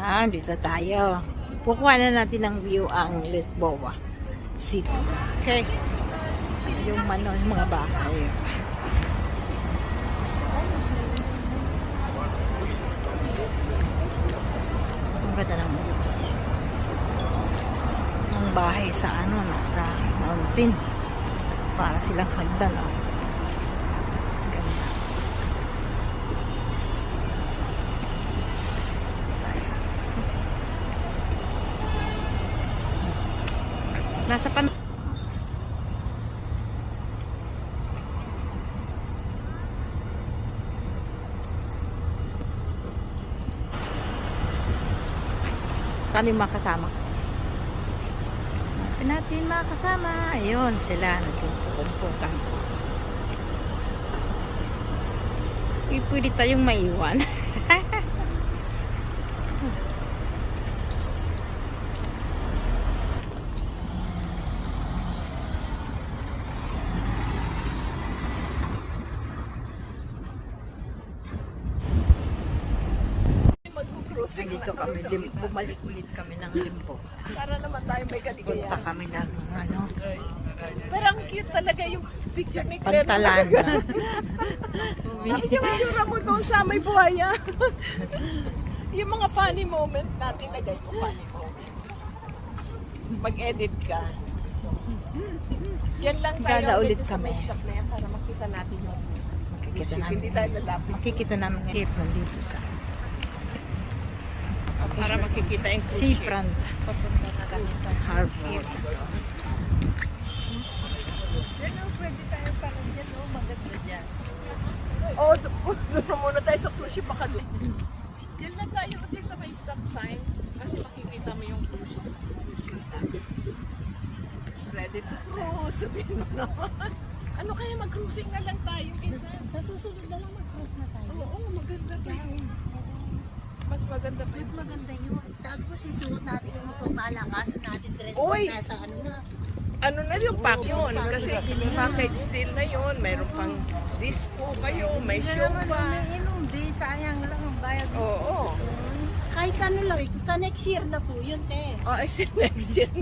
Yan, dito tayo. Kukuha na natin ng view ang Lisboa City. Okay. Yung mga bahay. Ang ganda ng bahay sa nasa mountain. Para silang hagdan. Oh. Ganda. Nasa kami makasama. Hanapin natin makasama. Ayun, sila nagpupuntukan. Pwede tayong maiwan. Dito kami, bumalik ulit kami ng Limpo. Para naman tayo may kaligayahan. Punta kami ng Pero ang cute talaga yung picture ni Claire. Pantalan. Yung itsura mo doon sa may buhaya. Yung mga funny moment natin, lagay ko funny moment. Mag-edit ka. Yan lang tayo. Gala ulit kami. Stop na yan para makita natin yung Makikita namin. hindi tayo lalapit. Makikita namin ng air nandito sa Para makikita yung seafront. Papunta na kami sa harbor. Yan o, pwede tayo parang dyan o, maganda dyan. Oo, doon muna tayo sa cruise ship baka doon. Yan lang tayo ulit sa may stop sign kasi makikita mo yung cruise ship natin. Ready to cruise, sabihin mo naman. Ano kaya mag-cruising na lang tayo isa? Sa susunod na lang mag-cruise na tayo. Oo, maganda pa yun. Mas maganda pa Mas yun. maganda yun. Tapos isuot natin yung mapapalakasan natin dress Uy! na sa ano na. Ano na yung pack yun? Kasi package deal na yun. Mayroon pang disco kayo, may show pa. Di sayang lang ang bayad. Oo. Kahit ano lang, sa next year na po yun, te. Oh, ay si next year